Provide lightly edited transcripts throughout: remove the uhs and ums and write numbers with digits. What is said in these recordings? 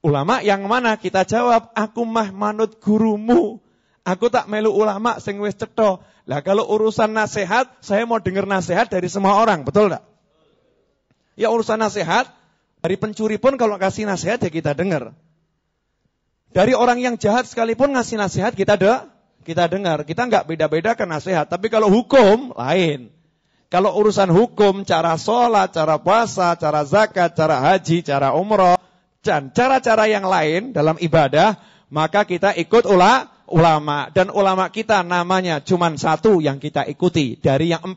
Ulama yang mana? Kita jawab, aku mah manut gurumu. Aku tak melu ulama sing wis cetha. Lah kalau urusan nasihat, saya mau dengar nasihat dari semua orang, betul enggak? Ya urusan nasihat, dari pencuri pun kalau kasih nasihat ya kita dengar. Dari orang yang jahat sekalipun ngasih nasihat kita dengar. Kita enggak beda-bedakan nasihat, tapi kalau hukum lain. Kalau urusan hukum, cara sholat, cara puasa, cara zakat, cara haji, cara umroh, dan cara-cara yang lain dalam ibadah, maka kita ikut ulama. Dan ulama kita namanya cuma satu yang kita ikuti. Dari yang 4,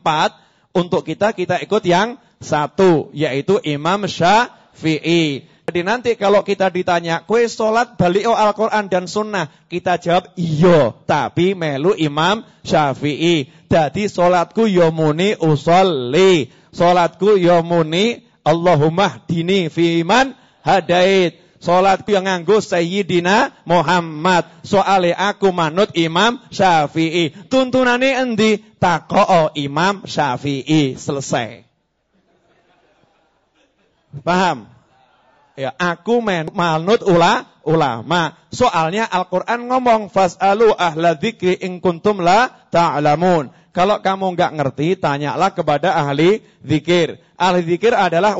untuk kita ikut yang 1, yaitu Imam Syafi'i. Jadi nanti kalau kita ditanya, kowe sholat balik Al-Quran dan Sunnah, kita jawab iya, tapi melu Imam Syafi'i. Jadi sholatku yomuni usolli, sholatku yomuni Allahumma hdini fiman hadait, sholatku yang nganggo Sayyidina Muhammad, soale aku manut Imam Syafi'i. Tuntunane endi? Tako'o Imam Syafi'i, selesai. Paham? Ya, aku manut ulama. Soalnya Al-Quran ngomong, fas'alu ahla dzikri in kuntum la ta'lamun. Kalau kamu enggak ngerti, tanyalah kepada ahli zikir. Ahli zikir adalah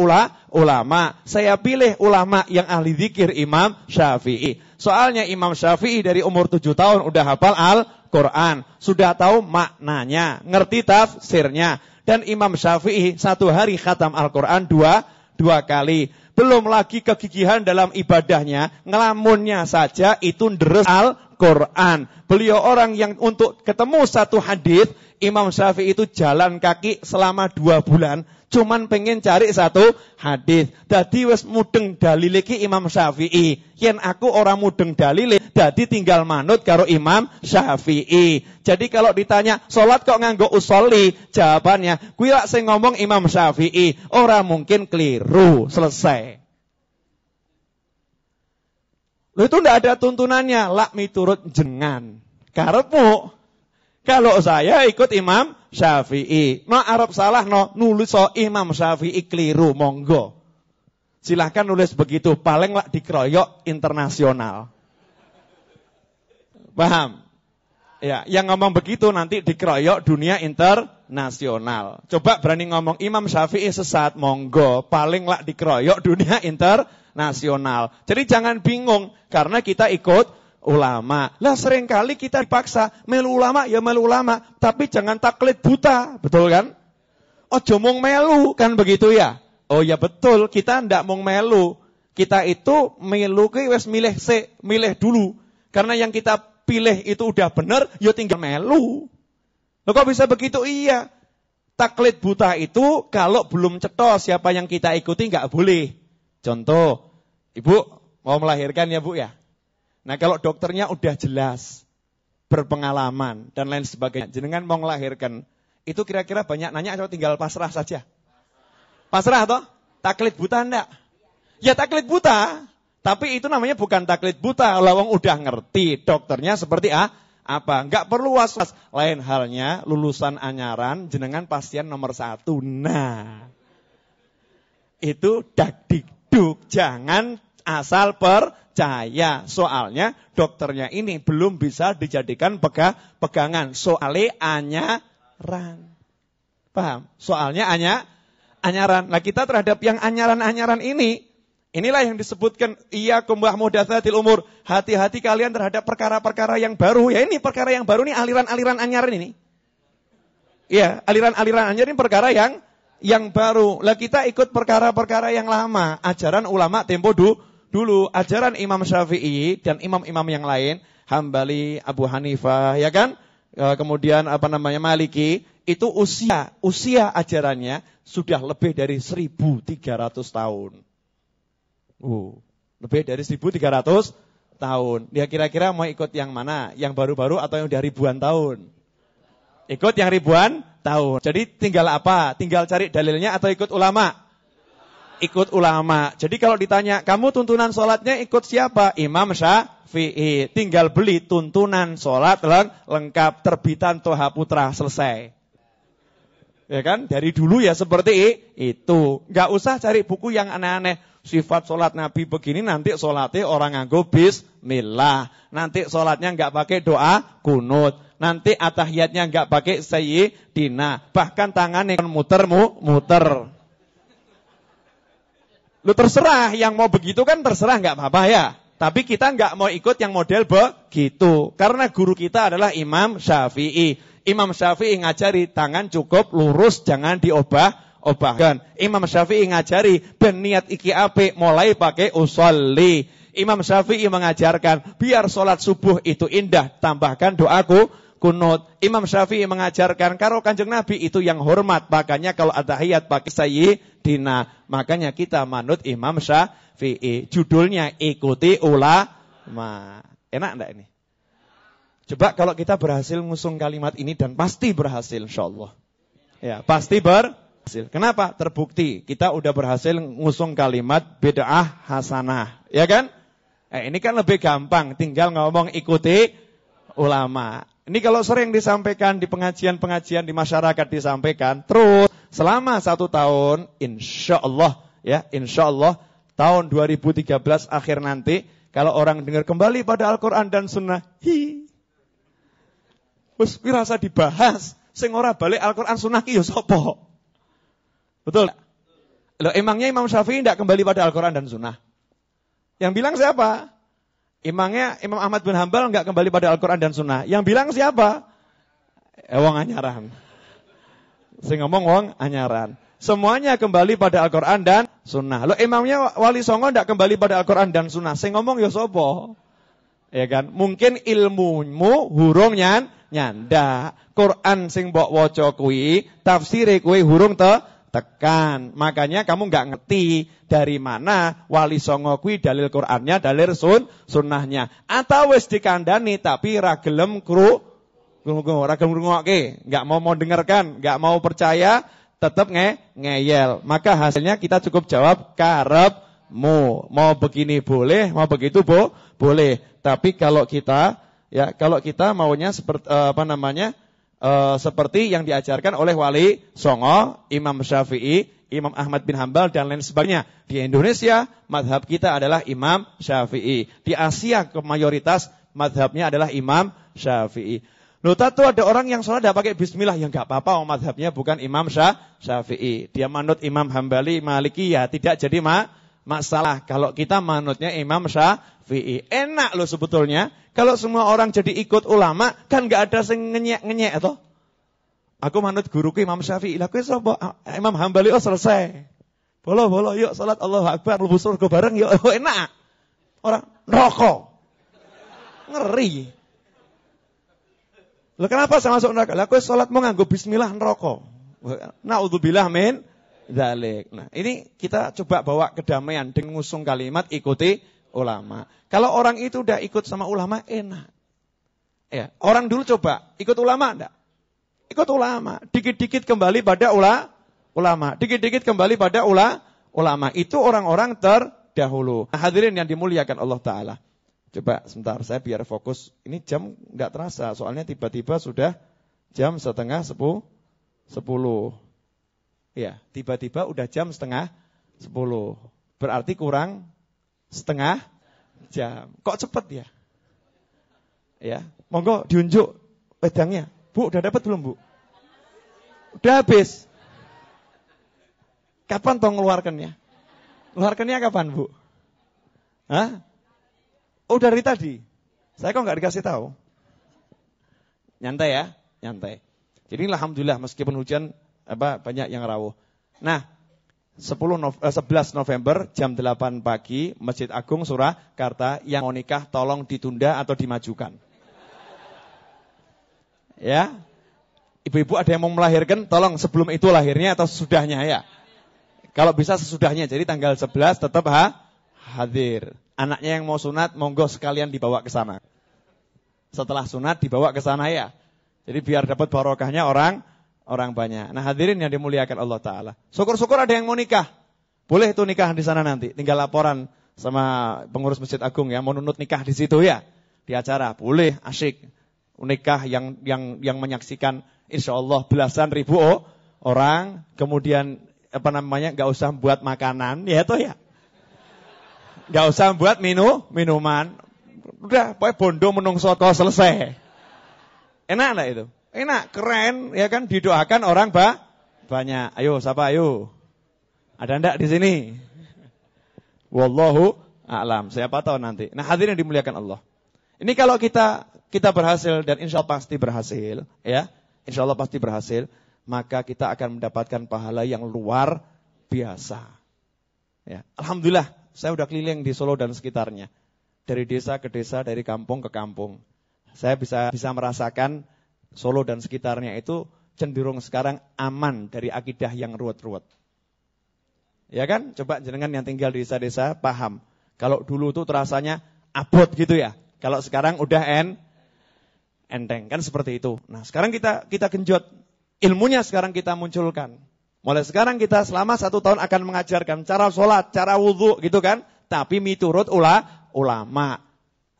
ulama. Saya pilih ulama yang ahli zikir Imam Syafi'i. Soalnya Imam Syafi'i dari umur 7 tahun udah hafal Al-Quran. Sudah tahu maknanya, ngerti tafsirnya. Dan Imam Syafi'i 1 hari khatam Al-Quran dua kali. Belum lagi kegigihan dalam ibadahnya, ngelamunnya saja itu deres Al-Quran. Beliau orang yang untuk ketemu satu hadis, Imam Syafi'i itu jalan kaki selama 2 bulan, cuman pengen cari satu hadis. Dadi wis mudeng dalile ki Imam Syafi'i. Yen aku orang mudeng dalile, dadi tinggal manut karo Imam Syafi'i. Jadi kalau ditanya, salat kok nganggo usolli? Jawabannya, kuwi lak sing ngomong Imam Syafi'i, ora mungkin keliru, selesai. Loh itu ndak ada tuntunannya, lak miturut jenengan. Karepmu. Kalau saya ikut Imam Syafi'i, no Arab salah no nulis so Imam Syafi'i keliru, monggo. Silahkan nulis begitu, paling lah dikeroyok internasional. Paham? Ya, yang ngomong begitu nanti dikeroyok dunia internasional. Coba berani ngomong Imam Syafi'i sesat, monggo, paling lah dikeroyok dunia internasional. Jadi jangan bingung karena kita ikut ulama. Lah seringkali kita dipaksa melu ulama ya melu ulama, tapi jangan taklid buta, betul kan? Ojo mung melu kan begitu ya? Oh ya betul, kita ndak mung melu. Kita itu melu ki wis milih dulu. Karena yang kita pilih itu udah bener, ya tinggal melu. Loh kok bisa begitu? Iya. Taklid buta itu kalau belum cetha siapa yang kita ikuti enggak boleh. Contoh, Ibu mau melahirkan ya Bu ya? Nah kalau dokternya udah jelas, berpengalaman, dan lain sebagainya, jenengan mau melahirkan, itu kira-kira banyak nanya atau tinggal pasrah saja? Pasrah toh? Taklid buta enggak? Ya taklid buta, tapi itu namanya bukan taklid buta, lawang udah ngerti dokternya seperti apa. Enggak perlu was-was. Lain halnya lulusan anyaran, jenengan pasien nomor 1. Nah, itu dakdikduk, jangan asal percaya. Soalnya dokternya ini belum bisa dijadikan pegangan. Soalnya anyaran. Paham? Soalnya anyaran. Nah kita terhadap yang anyaran-anyaran ini, inilah yang disebutkan iyyakum wa muhdatsatil umur. Hati-hati kalian terhadap perkara-perkara yang baru. Ya ini perkara yang baru ini aliran-aliran anyaran ini. Iya, aliran-aliran anyaran ini perkara yang baru. Lah kita ikut perkara-perkara yang lama. Ajaran ulama tempo dulu, ajaran Imam Syafi'i dan imam-imam yang lain, Hambali, Abu Hanifah, ya kan? Kemudian Maliki, itu usia ajarannya sudah lebih dari 1.300 tahun. Lebih dari 1.300 tahun. Dia kira-kira mau ikut yang mana? Yang baru-baru atau yang udah ribuan tahun? Ikut yang ribuan tahun. Jadi tinggal apa? Tinggal cari dalilnya atau ikut ulama? Ikut ulama. Jadi kalau ditanya, kamu tuntunan sholatnya ikut siapa? Imam Syafi'i. Tinggal beli tuntunan sholat lengkap, terbitan Toha Putra, selesai. Ya kan? Dari dulu ya seperti itu. Gak usah cari buku yang aneh-aneh. sifat sholat Nabi begini, nanti sholatnya orang nganggo bismillah. Nanti sholatnya nggak pakai doa kunut. Nanti atahiyatnya nggak pakai sayyidina. Bahkan tangannya muter. Lu terserah, yang mau begitu kan terserah, nggak apa-apa ya. Tapi kita nggak mau ikut yang model begitu. Karena guru kita adalah Imam Syafi'i. Imam Syafi'i ngajari tangan cukup lurus, jangan diobah-obahkan. Imam Syafi'i ngajari berniat iki apik mulai pakai usolli. Imam Syafi'i mengajarkan biar sholat subuh itu indah, tambahkan doaku kunut. Imam Syafi'i mengajarkan karo Kanjeng Nabi itu yang hormat, makanya kalau atahiyat pakai sayyidina. Makanya kita manut Imam Syafi'i. Judulnya ikuti ulama. Enak enggak ini? Coba kalau kita berhasil ngusung kalimat ini, dan pasti berhasil insyaallah. Ya, pasti berhasil. Kenapa? Terbukti kita udah berhasil ngusung kalimat bid'ah hasanah, ya kan? Ini kan lebih gampang, tinggal ngomong ikuti ulama. Ini kalau sering disampaikan di pengajian-pengajian di masyarakat disampaikan terus selama 1 tahun, insyaallah ya, insyaallah tahun 2013 akhir nanti kalau orang dengar kembali pada Al-Qur'an dan Sunnah, wis rasa dibahas, sing ora balik Al-Qur'an Sunnah ki ya sapa? Betul? Loh, emangnya Imam Syafi'i tidak kembali pada Al-Qur'an dan Sunnah? Yang bilang siapa? Emangnya Imam Ahmad bin Hanbal enggak kembali pada Al-Qur'an dan Sunnah? Yang bilang siapa? Wong anyaran. Sing ngomong wong anyaran. Semuanya kembali pada Al-Qur'an dan Sunnah. Loh, emangnya Wali Songo enggak kembali pada Al-Qur'an dan Sunnah? Sing ngomong ya sapa? Ya kan? Mungkin ilmumu hurung nyanda. Quran sing mbok waca kuwi, tafsire kuwi hurung tekan. Makanya kamu enggak ngerti dari mana Wali Songo kuwi dalil Qur'annya, dalil sunnahnya. Atau wis dikandani tapi ra gelem ngrungokke, enggak mau dengarkan, enggak mau percaya, tetap ngeyel. Maka hasilnya kita cukup jawab karepmu. Mau begini boleh, mau begitu boleh. Tapi kalau kita maunya seperti seperti yang diajarkan oleh Wali Songo, Imam Syafi'i, Imam Ahmad bin Hanbal dan lain sebagainya. Di Indonesia mazhab kita adalah Imam Syafi'i. Di Asia mayoritas mazhabnya adalah Imam Syafi'i. Loh, tahu ada orang yang sholat tidak pakai bismillah, ya enggak apa-apa, mazhabnya bukan Imam Syafi'i. Dia manut Imam Hambali, Maliki, ya tidak jadi masalah. Kalau kita manutnya Imam Syafi'i, enak loh sebetulnya. Kalau semua orang jadi ikut ulama, kan enggak ada sing ngenyek-ngenyek toh. Aku manut guruku Imam Syafi'i. Lah kowe sapa? Imam Hambali, oh selesai. Bolo yuk salat Allahu Akbar, mlebu surga bareng yuk. Oh, enak. Orang neraka. Ngeri. Lah kenapa saya masuk neraka? Lah kowe salat mau nganggo bismillah neraka. Naudzubillah min dzalik. Nah, ini kita coba bawa kedamaian dengan ngusung kalimat ikuti ulama. Kalau orang itu udah ikut sama ulama enak. Ya, orang dulu coba ikut ulama enggak? Ikut ulama, dikit-dikit kembali pada ulama, dikit-dikit kembali pada ulama. Itu orang-orang terdahulu. Nah, hadirin yang dimuliakan Allah Ta'ala. Coba sebentar, saya biar fokus. Ini jam nggak terasa, soalnya tiba-tiba sudah jam 9:30. Ya, tiba-tiba udah jam 9:30. Berarti kurang setengah jam. Kok cepet ya? Ya, monggo diunjuk pedangnya. Bu, udah dapat belum, Bu? Udah habis. Kapan toh ngeluarkannya? Ngeluarkannya kapan, Bu? Hah? Oh, dari tadi. Saya kok nggak dikasih tahu. Nyantai ya, nyantai. Jadi alhamdulillah meskipun hujan banyak yang rawuh. Nah, 11 November jam 8 pagi Masjid Agung Surakarta, yang mau nikah tolong ditunda atau dimajukan. Ya, ibu-ibu ada yang mau melahirkan, tolong sebelum itu lahirnya atau sesudahnya ya. Kalau bisa sesudahnya, jadi tanggal 11 tetap hadir. Anaknya yang mau sunat, monggo sekalian dibawa ke sana. Setelah sunat dibawa ke sana ya. Jadi biar dapat barokahnya orang banyak. Nah, hadirin yang dimuliakan Allah Ta'ala. Syukur-syukur ada yang mau nikah. Boleh itu nikah di sana nanti. Tinggal laporan sama pengurus Masjid Agung ya, mau nunut nikah di situ ya. Di acara, boleh, asyik. Nikah yang menyaksikan insyaallah belasan ribu orang, kemudian nggak usah buat makanan ya toh ya. Nggak usah buat minuman. Udah, pokoknya bondo menungso kok selesai. Enak lah itu. Enak, keren, ya kan, didoakan orang banyak. Ayo, siapa ayo? Ada ndak di sini? Wallahu a'lam. Siapa tahu nanti. Nah, hadirin yang dimuliakan Allah. Ini kalau kita berhasil dan insya Allah pasti berhasil, ya. Insya Allah pasti berhasil, maka kita akan mendapatkan pahala yang luar biasa. Ya. Alhamdulillah, saya udah keliling di Solo dan sekitarnya. Dari desa ke desa, dari kampung ke kampung. Saya bisa merasakan Solo dan sekitarnya itu cenderung sekarang aman dari akidah yang ruwet-ruwet. Ya kan? Coba jenengan yang tinggal di desa-desa paham. Kalau dulu tuh terasanya abot gitu ya. Kalau sekarang udah enteng, kan seperti itu. Nah, sekarang kita genjot ilmunya, sekarang kita munculkan. Mulai sekarang kita selama 1 tahun akan mengajarkan cara sholat, cara wudhu gitu kan. Tapi miturut ulama.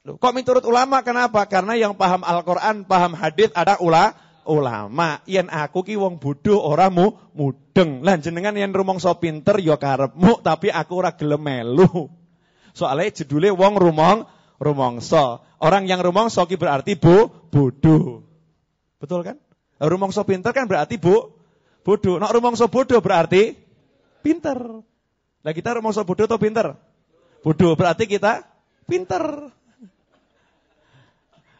Loh, kok miturut ulama? Kenapa? Karena yang paham Al-Quran, paham hadis ada ulama. Yen aku ki wong bodoh ora mudeng. Lah jenengan yen rumangsa pinter ya karepmu, tapi aku ora gelem melu. Soale jedule wong rumangsa. Orang yang rumangsa ki berarti bodoh. Betul kan? Rumangsa pinter kan berarti bodoh. Nek rumangsa bodoh berarti pinter. Lah kita rumangsa bodoh atau pinter? Bodoh berarti kita pinter.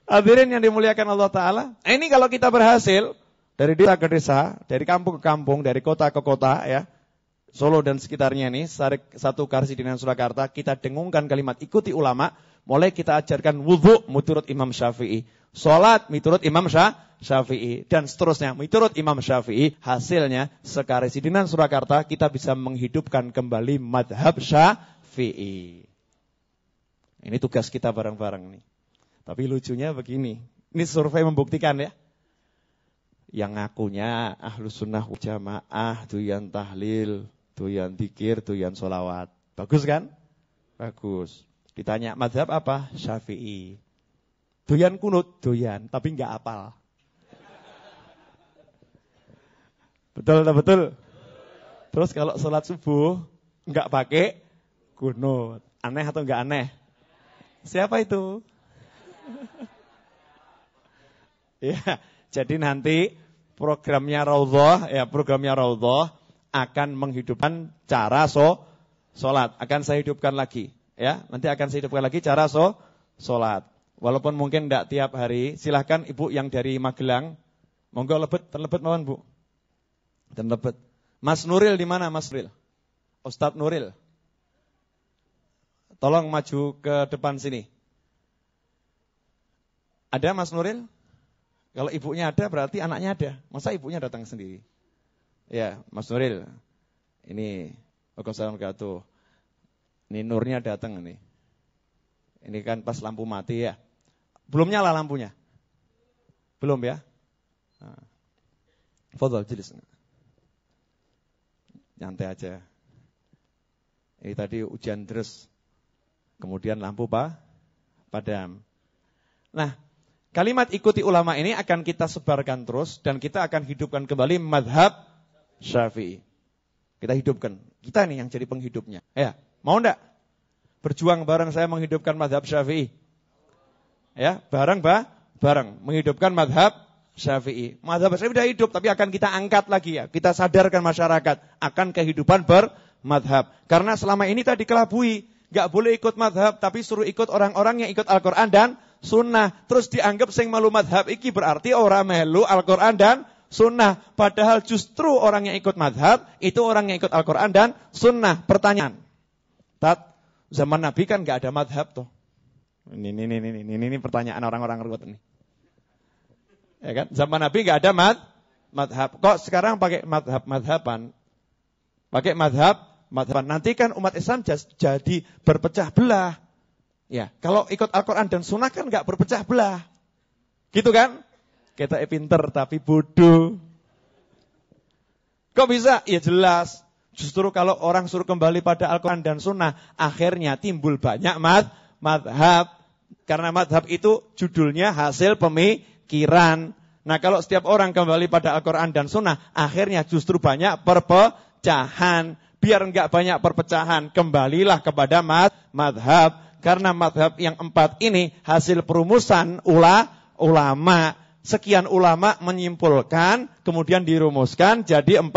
Hadirin yang dimuliakan Allah Ta'ala. Ini kalau kita berhasil dari desa ke desa, dari kampung ke kampung, dari kota ke kota ya. Solo dan sekitarnya ini, satu Karsidenan Surakarta, kita dengungkan kalimat ikuti ulama. Mulai kita ajarkan wudhu menurut Imam Syafi'i. Sholat menurut Imam Syafi'i. Dan seterusnya menurut Imam Syafi'i. Hasilnya seKarsidenan Surakarta kita bisa menghidupkan kembali madhab Syafi'i. Ini tugas kita bareng-bareng nih. Tapi lucunya begini. Ini survei membuktikan ya. Yang ngakunya Ahlus Sunnah wal Jamaah, doyan tahlil, doyan dzikir, doyan sholawat. Bagus kan? Bagus. Ditanya mazhab apa? Syafi'i. Doyan kunut? Doyan, tapi enggak hafal. Betul atau betul? Terus kalau sholat subuh enggak pakai kunut. Aneh atau enggak aneh? Siapa itu? Ya, jadi nanti programnya Raudhah akan menghidupkan cara sholat. Akan saya hidupkan lagi. Ya, nanti akan saya hidupkan lagi cara sholat. Walaupun mungkin tidak tiap hari. Silahkan ibu yang dari Magelang, monggo terlebet mawon bu. Terlebet. Mas Nuril di mana Mas Nuril? Ustadz Nuril. Tolong maju ke depan sini. Ada Mas Nuril? Kalau ibunya ada berarti anaknya ada. Masa ibunya datang sendiri? Ya, Mas Nuril. Ini Waalaikumsalam warahmatullahi wabarakatuh. Ini nurnya datang ini. Ini kan pas lampu mati ya. Belum nyala lampunya? Belum ya? Nah. Fadhal jelis. Nyantai aja. Ini tadi hujan deras. Kemudian lampu padam. Nah, kalimat ikuti ulama ini akan kita sebarkan terus dan kita akan hidupkan kembali madhab Syafi'i. Kita hidupkan. Kita nih yang jadi penghidupnya. Ya, mau enggak? Berjuang bareng saya menghidupkan madhab Syafi'i. Ya, bareng menghidupkan madhab Syafi'i. Madhab Syafi'i sudah hidup, tapi akan kita angkat lagi ya. Kita sadarkan masyarakat akan kehidupan bermadhab. Karena selama ini tadi kelabui. Enggak boleh ikut madhab, tapi suruh ikut orang-orang yang ikut Al-Quran dan Sunnah. Terus dianggap sing melu madhab iki berarti orang melu Al-Quran dan Sunnah. Padahal justru orang yang ikut madhab itu orang yang ikut Al-Quran dan Sunnah. Pertanyaan, zaman Nabi kan gak ada madhab tuh. Ini pertanyaan orang-orang ruwet ini. Ya kan? Zaman Nabi gak ada madhab. Kok sekarang pakai madhaban? Pakai madhaban. Nanti kan umat Islam jadi berpecah belah. Ya, kalau ikut Al-Quran dan Sunnah kan gak berpecah belah. Gitu kan? Kita pinter tapi bodoh. Kok bisa? Ya jelas. Justru kalau orang suruh kembali pada Al-Quran dan Sunnah, akhirnya timbul banyak madhab. Karena madhab itu judulnya hasil pemikiran. Nah kalau setiap orang kembali pada Al-Quran dan Sunnah, akhirnya justru banyak perpecahan. biar enggak banyak perpecahan, kembalilah kepada madhab. Karena madhab yang 4 ini hasil perumusan ulama. Sekian ulama menyimpulkan, kemudian dirumuskan jadi 4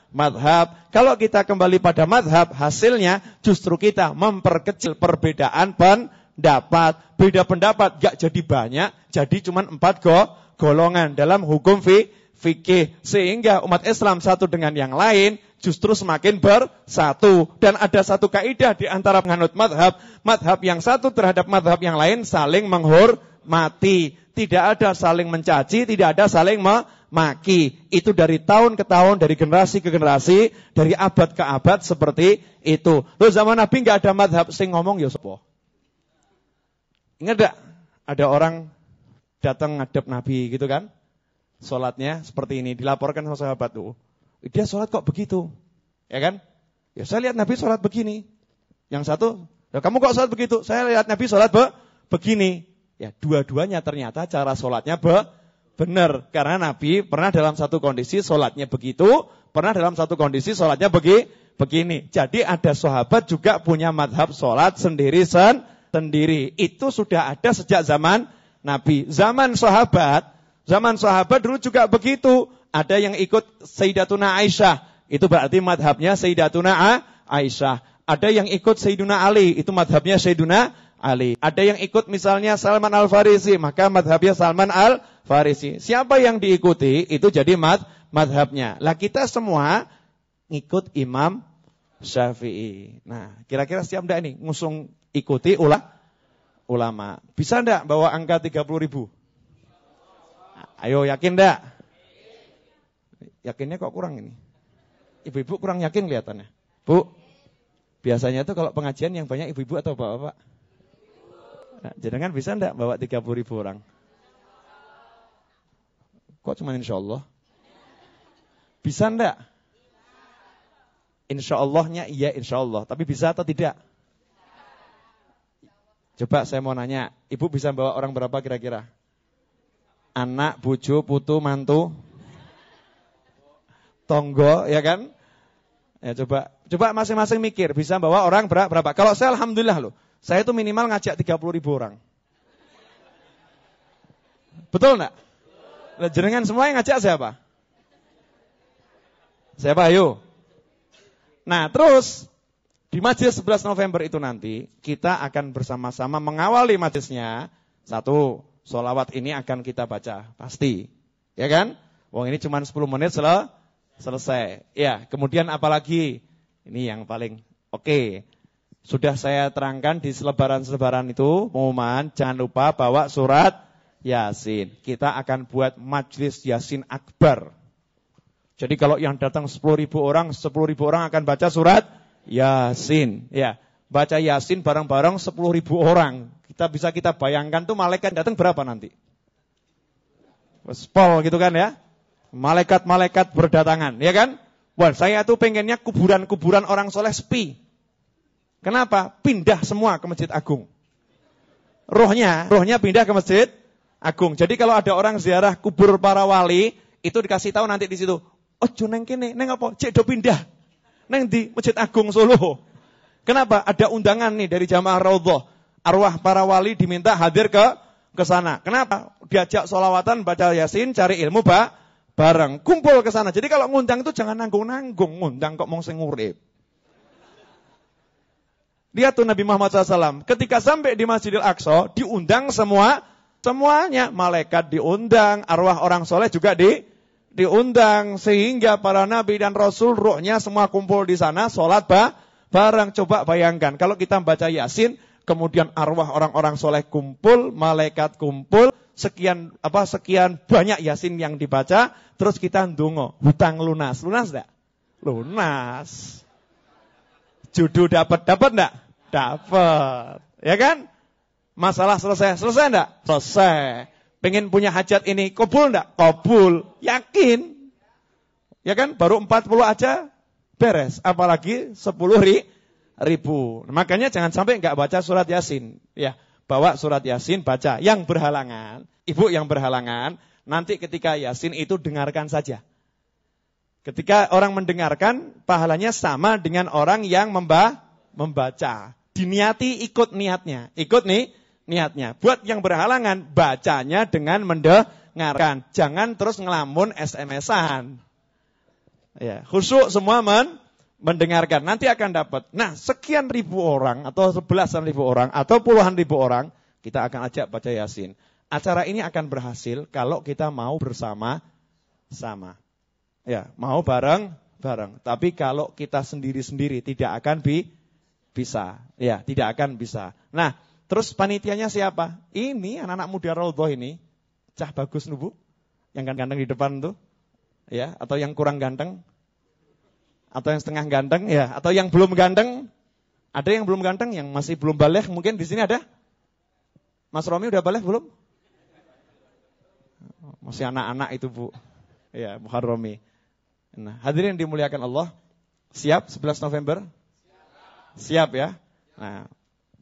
madhab. Kalau kita kembali pada madhab, hasilnya justru kita memperkecil perbedaan pendapat. Beda pendapat gak jadi banyak, jadi cuma 4 golongan dalam hukum fikih. Sehingga umat Islam satu dengan yang lain justru semakin bersatu. Dan ada satu kaidah di antara penganut madhab. Madhab yang satu terhadap madhab yang lain saling menghormati. Tidak ada saling mencaci, tidak ada saling memaki. Itu dari tahun ke tahun, dari generasi ke generasi, dari abad ke abad seperti itu. Loh, zaman Nabi nggak ada madhab, sing ngomong ya sapa? Ingat gak? Ada orang datang ngadep Nabi gitu kan? Sholatnya seperti ini, dilaporkan sama sahabat tuh. Dia sholat kok begitu? Ya kan? Ya saya lihat Nabi sholat begini. Yang satu, ya kamu kok sholat begitu? Saya lihat Nabi sholat begini. Ya, dua-duanya ternyata cara sholatnya benar. Karena Nabi pernah dalam satu kondisi sholatnya begitu, pernah dalam satu kondisi sholatnya begini. Jadi ada sahabat juga punya madhab sholat sendiri. Itu sudah ada sejak zaman Nabi. Zaman sahabat dulu juga begitu. Ada yang ikut Sayyidatuna Aisyah, itu berarti madhabnya Sayyidatuna Aisyah. Ada yang ikut Sayyiduna Ali, itu madhabnya Sayyiduna Ali. Ada yang ikut misalnya Salman Al-Farisi, maka madhabnya Salman Al-Farisi. Siapa yang diikuti, itu jadi madhabnya. Lah kita semua ngikut Imam Syafi'i. Nah, kira-kira siap enggak ini ngusung ikuti ulama? Bisa enggak bawa angka 30.000? Ayo, yakin enggak? Yakinnya kok kurang ini? Ibu-ibu kurang yakin kelihatannya. Bu, biasanya itu kalau pengajian yang banyak ibu-ibu atau bapak-bapak? Nah, jenengan bisa enggak bawa 30.000 orang? Kok cuma insya Allah? Bisa enggak? Insya Allahnya iya insya Allah. Tapi bisa atau tidak? Coba saya mau nanya, ibu bisa bawa orang berapa kira-kira? Anak, bojo, putu, mantu, tonggo, ya kan? Ya coba masing-masing mikir, bisa bawa orang berapa? Kalau saya alhamdulillah loh, saya itu minimal ngajak 30.000 orang. Betul enggak? Nah, jenengan semua yang ngajak siapa? Siapa? Ayo. Nah, terus di majelis 11 November itu nanti kita akan bersama-sama mengawali majelisnya. Satu, sholawat ini akan kita baca, pasti. Ya kan? Wong ini cuma 10 menit selesai. Ya, kemudian apalagi? Ini yang paling oke. Sudah saya terangkan di selebaran-selebaran itu, pengumuman, jangan lupa bawa surat Yasin. Kita akan buat majlis Yasin Akbar. Jadi kalau yang datang 10.000 orang akan baca surat Yasin. Ya, baca Yasin bareng-bareng 10.000 orang. Kita bayangkan tuh malaikat datang berapa nanti? Spol gitu kan ya. Malaikat-malaikat berdatangan, ya kan? Wah, saya tuh pengennya kuburan-kuburan orang soleh sepi. Kenapa? Pindah semua ke Masjid Agung. Rohnya pindah ke Masjid Agung. Jadi kalau ada orang ziarah kubur para wali, itu dikasih tahu nanti di situ. Ojo neng kene, neng apa? Cek do pindah. Neng di Masjid Agung Solo. Kenapa? Ada undangan nih dari jamaah Raudhah. Arwah para wali diminta hadir ke sana. Kenapa? Diajak sholawatan, baca Yasin, cari ilmu bareng. Kumpul ke sana. Jadi kalau ngundang itu jangan nanggung-nanggung. Ngundang kok mong sing urip. Lihat tuh Nabi Muhammad SAW. Ketika sampai di Masjidil Aqsa, diundang semuanya. Malaikat diundang, arwah orang soleh juga diundang. Sehingga para nabi dan rasul, ruhnya semua kumpul di sana, sholat bareng. Coba bayangkan, kalau kita baca Yasin, kemudian arwah orang-orang soleh kumpul, malaikat kumpul, sekian banyak Yasin yang dibaca, terus kita ndonga, hutang lunas. Lunas enggak? Lunas. Jodoh dapat enggak? Dapat. Ya kan? Masalah selesai enggak? Selesai. Pengen punya hajat ini, kabul enggak? Kabul. Yakin. Ya kan? Baru 40 aja beres. Apalagi 10.000. Makanya jangan sampai enggak baca surat Yasin. Ya, bawa surat Yasin, baca. Yang berhalangan, ibu yang berhalangan, nanti ketika Yasin itu dengarkan saja. Ketika orang mendengarkan, pahalanya sama dengan orang yang membaca. Diniati ikut niatnya. Ikut nih niatnya. Buat yang berhalangan, bacanya dengan mendengarkan. Jangan terus ngelamun SMS-an. Ya, khusyuk semua mendengarkan. Nanti akan dapat. Nah, sekian ribu orang, atau sebelasan ribu orang, atau puluhan ribu orang, kita akan ajak baca Yasin. Acara ini akan berhasil kalau kita mau bersama-sama. Ya, mau bareng-bareng. Tapi kalau kita sendiri-sendiri tidak akan bisa. Ya, tidak akan bisa. Nah, terus panitianya siapa? Ini anak-anak muda Raudhah ini. Cah bagus nubu. Yang ganteng di depan tuh. Ya, atau yang kurang ganteng. Atau yang setengah ganteng, ya. Atau yang belum ganteng. Ada yang belum ganteng, yang masih belum balik. Mungkin di sini ada. Mas Romi udah balik belum? Masih anak-anak itu, Bu. Ya, Muharrami. Nah, hadirin dimuliakan Allah. Siap 11 November? Siap ya. Nah,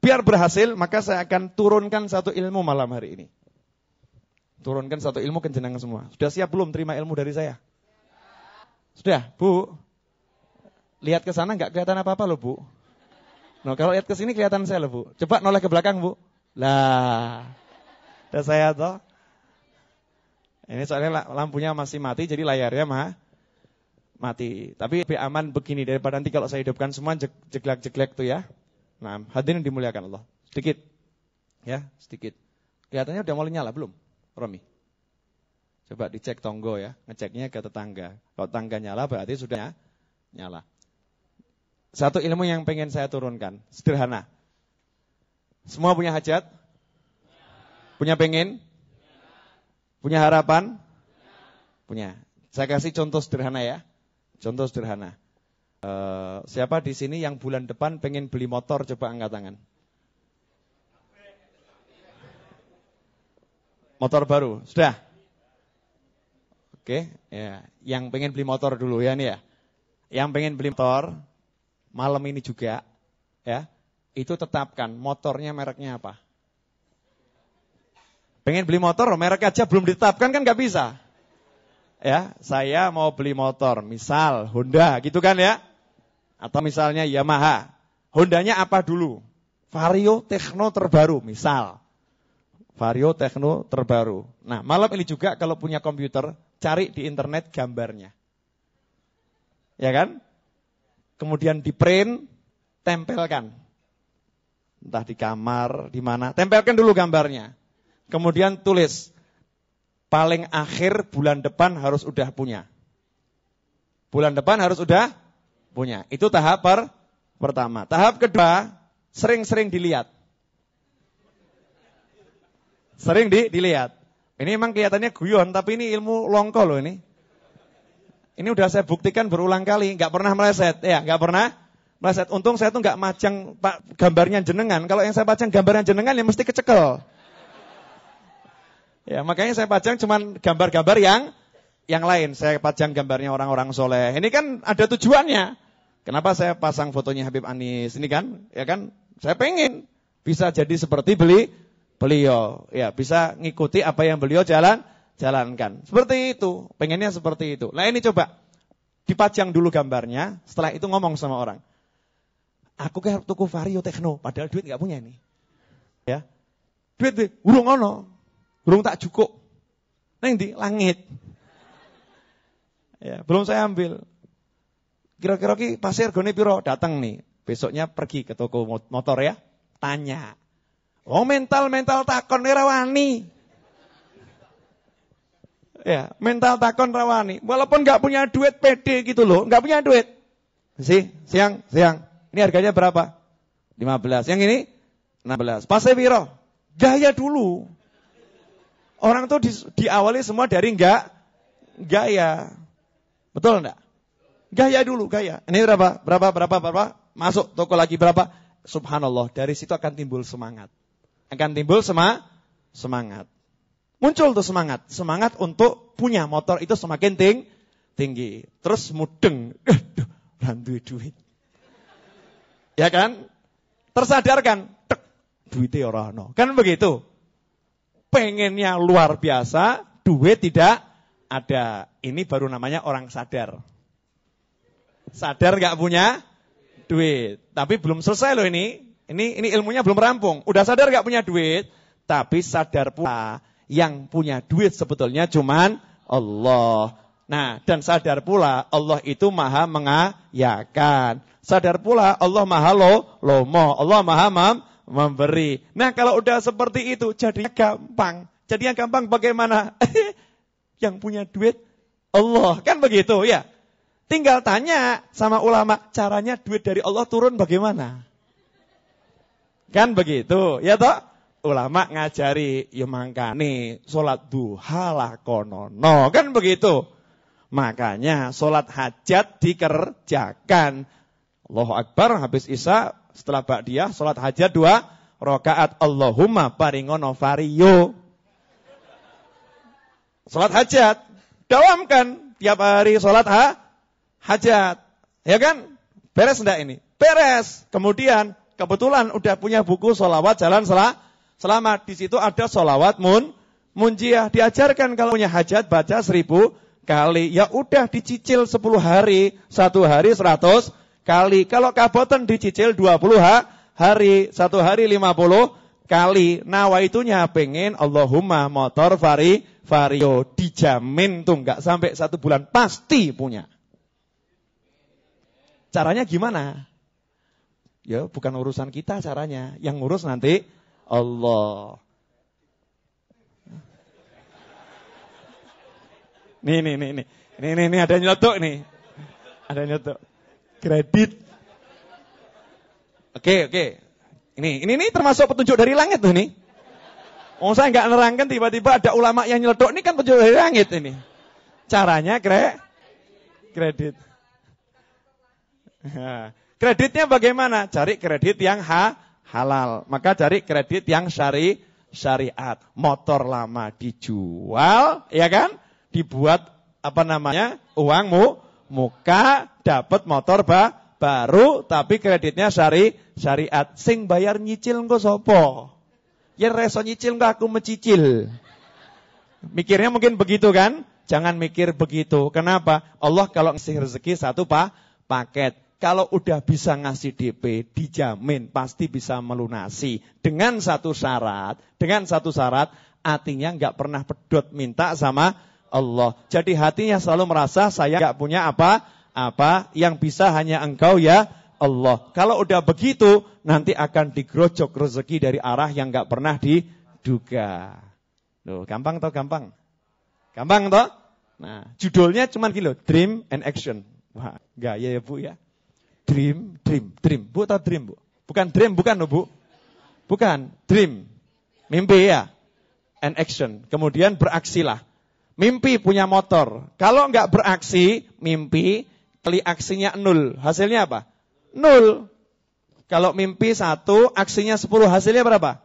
biar berhasil, maka saya akan turunkan satu ilmu malam hari ini. Turunkan satu ilmu ke jenengan semua. Sudah siap belum terima ilmu dari saya? Sudah, Bu. Lihat ke sana enggak kelihatan apa-apa loh, Bu. Nah, kalau lihat ke sini kelihatan saya loh, Bu. Coba noleh ke belakang, Bu. Lah. Ada saya toh. Ini soalnya lampunya masih mati, jadi layarnya mati. Tapi lebih aman begini daripada nanti kalau saya hidupkan semua jeglek-jeglek tuh ya. Nah, hadirin dimuliakan Allah. Sedikit. Ya, sedikit. Kelihatannya udah mulai nyala belum, Romi? Coba dicek tonggo ya, ngeceknya ke tetangga. Kalau tetangga nyala berarti sudah nyala. Satu ilmu yang pengen saya turunkan, sederhana. Semua punya hajat? Punya pengen? Punya harapan? Punya. Saya kasih contoh sederhana ya. Contoh sederhana. Siapa di sini yang bulan depan pengen beli motor, coba angkat tangan. Motor baru, sudah? Oke, ya. Yang pengen beli motor dulu ya nih ya. Yang pengen beli motor, malam ini juga, ya. Itu tetapkan, motornya mereknya apa? Pengen beli motor, merek aja belum ditetapkan kan nggak bisa. Ya, saya mau beli motor, misal Honda, gitu kan ya? Atau misalnya Yamaha. Hondanya apa dulu? Vario Tekno terbaru, misal. Vario Tekno terbaru. Nah, malam ini juga kalau punya komputer, cari di internet gambarnya. Ya kan? Kemudian di print, tempelkan. Entah di kamar, di mana, tempelkan dulu gambarnya. Kemudian tulis, paling akhir bulan depan harus udah punya. Bulan depan harus udah punya. Itu tahap pertama. Tahap kedua, sering-sering dilihat. Sering dilihat. Ini memang kelihatannya guyon, tapi ini ilmu longko loh ini. Ini udah saya buktikan berulang kali, nggak pernah meleset. Ya, nggak pernah meleset. Untung saya tuh nggak macang gambarnya jenengan. Kalau yang saya pajang gambarnya jenengan, ya mesti kecekel. Ya, makanya saya pajang cuman gambar-gambar yang lain. Saya pajang gambarnya orang-orang soleh. Ini kan ada tujuannya. Kenapa saya pasang fotonya Habib Anis? Ini kan, ya kan, saya pengen bisa jadi seperti beliau. Ya, bisa ngikuti apa yang beliau jalankan. Seperti itu, pengennya seperti itu. Nah ini coba, dipajang dulu gambarnya, setelah itu ngomong sama orang. Aku kayak tuku Vario Tekno, padahal duit nggak punya ini. Ya, duit urung ono. Belum tak cukup. Neng di langit. Ya, belum saya ambil. Kira-kira ki pasir gone piro? Datang nih. Besoknya pergi ke toko motor ya. Tanya. Oh, mental takon ora wani. Ya, mental takon rawani. Walaupun enggak punya duit pede gitu loh, enggak punya duit. Siang. Ini harganya berapa? 15. Yang ini 16. Pasir piro? Gaya dulu. Orang tuh diawali semua dari gaya. Betul enggak? Gaya dulu, gaya. Ini berapa? Masuk toko lagi berapa? Subhanallah, dari situ akan timbul semangat. Semangat. Muncul tuh semangat untuk punya motor itu semakin tinggi. Terus mudeng, randu duit. Ya kan? Tersadarkan, duitnya ora ono. Kan begitu. Pengennya luar biasa, duit tidak ada. Ini baru namanya orang sadar. Sadar nggak punya duit. Tapi belum selesai loh ini. Ini ilmunya belum rampung. Udah sadar nggak punya duit, tapi sadar pula yang punya duit sebetulnya cuman Allah. Nah, dan sadar pula Allah itu maha mengayakan. Sadar pula Allah maha lomo. Allah maha memberi. Nah, kalau udah seperti itu jadinya gampang. Jadinya gampang bagaimana? Yang punya duit Allah. Kan begitu ya. Tinggal tanya sama ulama, caranya duit dari Allah turun bagaimana? Kan begitu, ya toh? Ulama ngajari, ya mangkane sholat duha lakonono, kan begitu. Makanya sholat hajat dikerjakan. Allahu Akbar, habis isya, setelah ba'diyah, sholat hajat 2 rakaat. Allahumma paringono vario. Sholat hajat, dawamkan tiap hari sholat hajat. Ya kan? Beres enggak ini? Beres. Kemudian, kebetulan udah punya buku sholawat jalan selamat. Di situ ada sholawat munjiah. Diajarkan kalau punya hajat baca 1000 kali. Ya udah dicicil 10 hari. 1 hari 100 kali. Kalau kaboten dicicil 20 hari. 1 hari 50 kali. Nawaitunya pengen Allahumma motor vario. Dijamin tuh nggak sampai 1 bulan. Pasti punya. Caranya gimana? Ya bukan urusan kita caranya. Yang ngurus nanti Allah. Nih ada nyelotok nih. Ada nyelotok. Kredit. Oke. Ini termasuk petunjuk dari langit tuh nih. Saya nggak nerangkan tiba-tiba ada ulama yang nyelotok. Ini kan petunjuk dari langit ini. Caranya kredit. Kreditnya bagaimana? Cari kredit yang halal. Maka cari kredit yang syariat. Motor lama dijual, ya kan? Dibuat uang muka, dapat motor baru, tapi kreditnya syariat. Sing bayar nyicil engko sapa? Ya reso nyicil engko aku mencicil. Mikirnya mungkin begitu kan? Jangan mikir begitu. Kenapa? Allah kalau ngasih rezeki satu paket. Kalau udah bisa ngasih DP, dijamin pasti bisa melunasi. Dengan satu syarat, artinya nggak pernah pedot minta sama Allah. Jadi hatinya selalu merasa saya nggak punya apa-apa, yang bisa hanya Engkau ya Allah. Kalau udah begitu, nanti akan digerojok rezeki dari arah yang nggak pernah diduga. Loh, gampang toh? Gampang toh? Nah, judulnya cuman gini loh, Dream and Action. Wah, gaya ya Bu ya. Dream. Bu tahu dream, Bu? Bukan dream, bukan loh, Bu. Bukan, dream. Mimpi ya. And action. Kemudian beraksilah. Mimpi punya motor. Kalau enggak beraksi, mimpi, kali aksinya 0. Hasilnya apa? 0. Kalau mimpi 1, aksinya 10. Hasilnya berapa?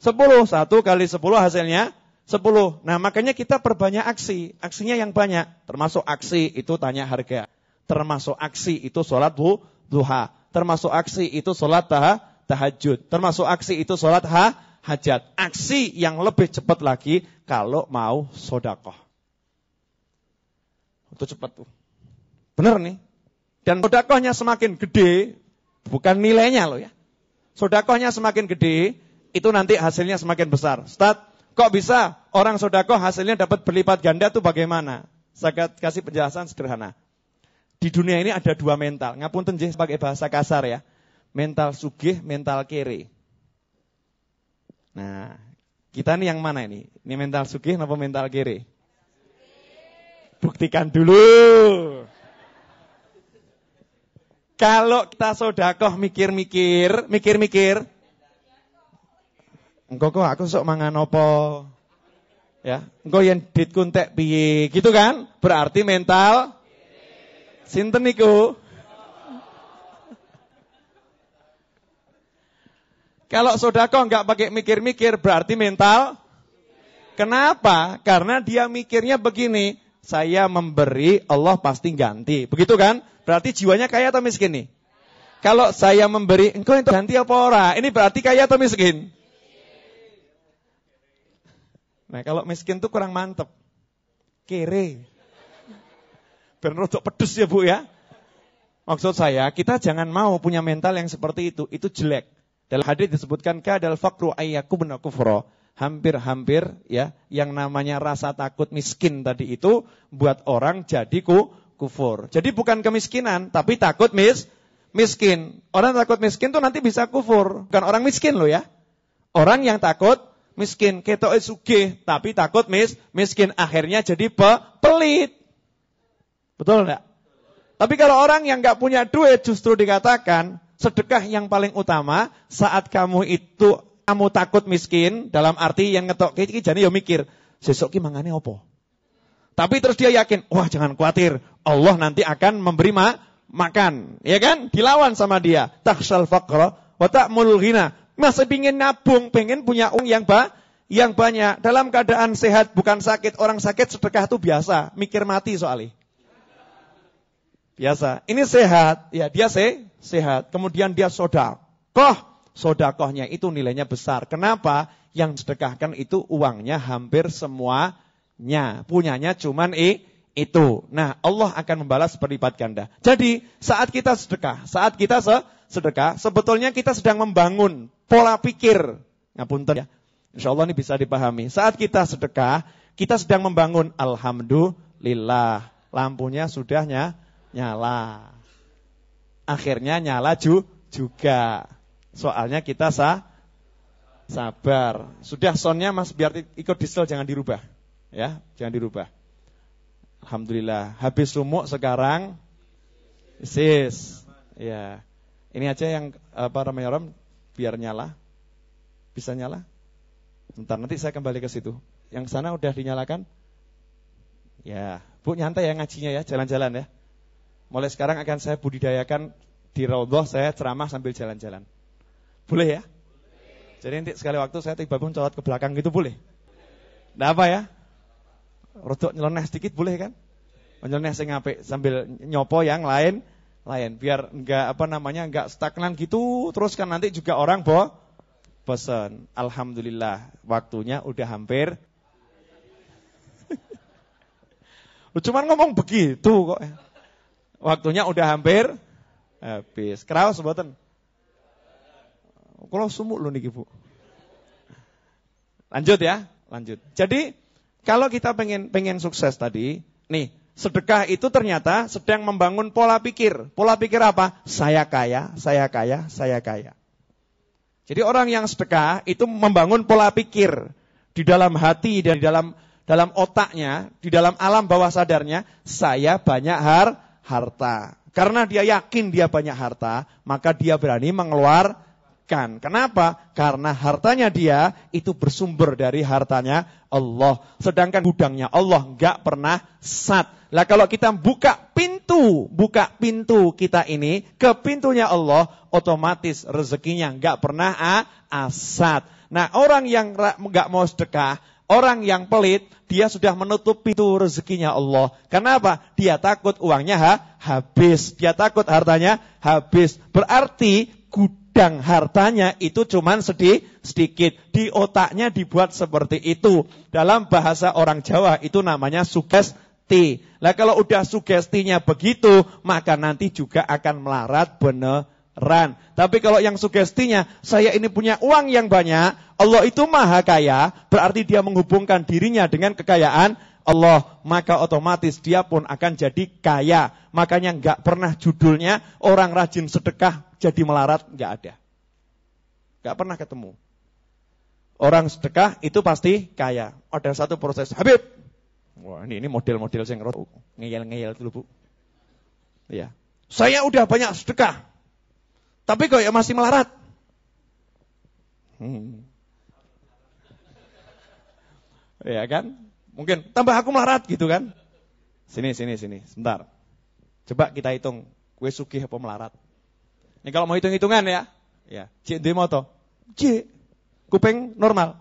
10. 1 kali 10 hasilnya 10. Nah, makanya kita perbanyak aksi. Aksinya yang banyak. Termasuk aksi itu tanya harga. Termasuk aksi itu sholat duha. Termasuk aksi itu sholat tahajud. Termasuk aksi itu sholat hajat. Aksi yang lebih cepat lagi kalau mau sodakoh. Itu cepat tuh. Benar nih. Dan sodakohnya semakin gede, bukan nilainya loh ya. Sodakohnya semakin gede, itu nanti hasilnya semakin besar. Ustaz, kok bisa orang sodakoh hasilnya dapat berlipat ganda tuh bagaimana? Saya kasih penjelasan sederhana. Di dunia ini ada 2 mental. Ngapunten nggih pakai bahasa kasar ya. Mental sugih, mental kere. Nah, kita nih yang mana ini? Ini mental sugih apa mental kere? Buktikan dulu. Kalau kita sodakoh mikir-mikir. Engko kok aku sok mangan apa? Ya, engko yen ditku entek piye? Gitu kan? Berarti mental sinten niku? Kalau sedekah enggak pakai mikir-mikir berarti mental. Kenapa? Karena dia mikirnya begini, saya memberi, Allah pasti ganti. Begitu kan? Berarti jiwanya kaya atau miskin nih? Kalau saya memberi, engkau itu ganti apa ora? Ini berarti kaya atau miskin? Nah, kalau miskin tuh kurang mantep. Kere. Bener rodok pedes ya Bu ya. Maksud saya, kita jangan mau punya mental yang seperti itu jelek. Dalam hadis disebutkan kadal faqru ayyakubna kufra. Hampir-hampir ya, yang namanya rasa takut miskin tadi itu buat orang jadi kufur. Jadi bukan kemiskinan, tapi takut miskin. Orang takut miskin tuh nanti bisa kufur. Bukan orang miskin loh ya. Orang yang takut miskin, ketoke sugih, tapi takut miskin. Akhirnya jadi pelit. Betul enggak? Tapi kalau orang yang enggak punya duit justru dikatakan sedekah yang paling utama saat kamu takut miskin, dalam arti yang ngetok iki jane ya mikir, sesuk ki mangane opo? Tapi terus dia yakin, wah jangan khawatir, Allah nanti akan memberi makan, ya kan? Dilawan sama dia, takhshal faqra wa ta'mul ghina. Masih pengin nabung, pengen punya uang yang banyak, dalam keadaan sehat bukan sakit. Orang sakit sedekah itu biasa, mikir mati soalnya. Biasa. Ini sehat, ya dia sehat. Kemudian dia sodakohnya itu nilainya besar. Kenapa? Yang sedekahkan itu uangnya hampir semuanya. Punyanya cuman itu. Nah, Allah akan membalas berlipat ganda. Jadi, saat kita sedekah, sebetulnya kita sedang membangun pola pikir. Ngapunten ya. Insyaallah ini bisa dipahami. Saat kita sedekah, kita sedang membangun alhamdulillah. Lampunya sudah nyala. Akhirnya nyala juga. Soalnya kita sabar. Sudah soundnya Mas biar ikut diesel jangan dirubah. Ya, jangan dirubah. Alhamdulillah. Habis sumuk sekarang sis. Ya. Ini aja yang biar nyala. Bisa nyala? Bentar nanti saya kembali ke situ. Yang sana udah dinyalakan? Ya, Bu nyantai ya ngajinya ya, jalan-jalan ya. Mulai sekarang akan saya budidayakan di Raudhah saya ceramah sambil jalan-jalan. Boleh ya? Jadi nanti sekali waktu saya tiba-tiba mencolot ke belakang gitu boleh? Nggak apa ya? Rodok nyeleneh sedikit boleh kan? Nyeleneh sing apik sambil nyopo yang lain biar enggak stagnan gitu terus kan nanti juga orang bosan. Alhamdulillah waktunya udah hampir. Lu cuman ngomong begitu kok. Waktunya udah hampir habis. Kraos mboten? Kalau sumuk lho niki, Bu. Lanjut. Jadi kalau kita pengen sukses tadi, nih, sedekah itu ternyata sedang membangun pola pikir. Pola pikir apa? Saya kaya. Jadi orang yang sedekah itu membangun pola pikir di dalam hati dan di dalam otaknya, di dalam alam bawah sadarnya, saya banyak harta. Karena dia yakin dia banyak harta, maka dia berani mengeluarkan. Kenapa? Karena hartanya dia itu bersumber dari hartanya Allah. Sedangkan gudangnya Allah enggak pernah sat. Lah kalau kita buka pintu kita ini ke pintunya Allah, otomatis rezekinya enggak pernah asat. Nah, orang yang enggak mau sedekah, orang yang pelit, dia sudah menutup pintu rezekinya Allah. Kenapa? Dia takut uangnya habis. Dia takut hartanya habis. Berarti gudang hartanya itu cuman sedikit. Di otaknya dibuat seperti itu. Dalam bahasa orang Jawa itu namanya sugesti. Lah kalau udah sugestinya begitu, maka nanti juga akan melarat beneran. Tapi kalau yang sugestinya, saya ini punya uang yang banyak, Allah itu maha kaya, berarti dia menghubungkan dirinya dengan kekayaan Allah, maka otomatis dia pun akan jadi kaya. Makanya enggak pernah judulnya orang rajin sedekah jadi melarat, enggak ada. Enggak pernah ketemu. Orang sedekah itu pasti kaya. Ada satu proses, Habib. Wah, ini model-model yang ngeyel-ngeyel dulu, Bu. Ya. Saya udah banyak sedekah. Tapi kok ya masih melarat. Ya kan? Mungkin tambah aku melarat gitu kan? Sini. Sebentar. Coba kita hitung. Kue sugih apa melarat? Ini kalau mau hitung-hitungan ya. Ya. Cik duwe moto. Cik. Kuping normal.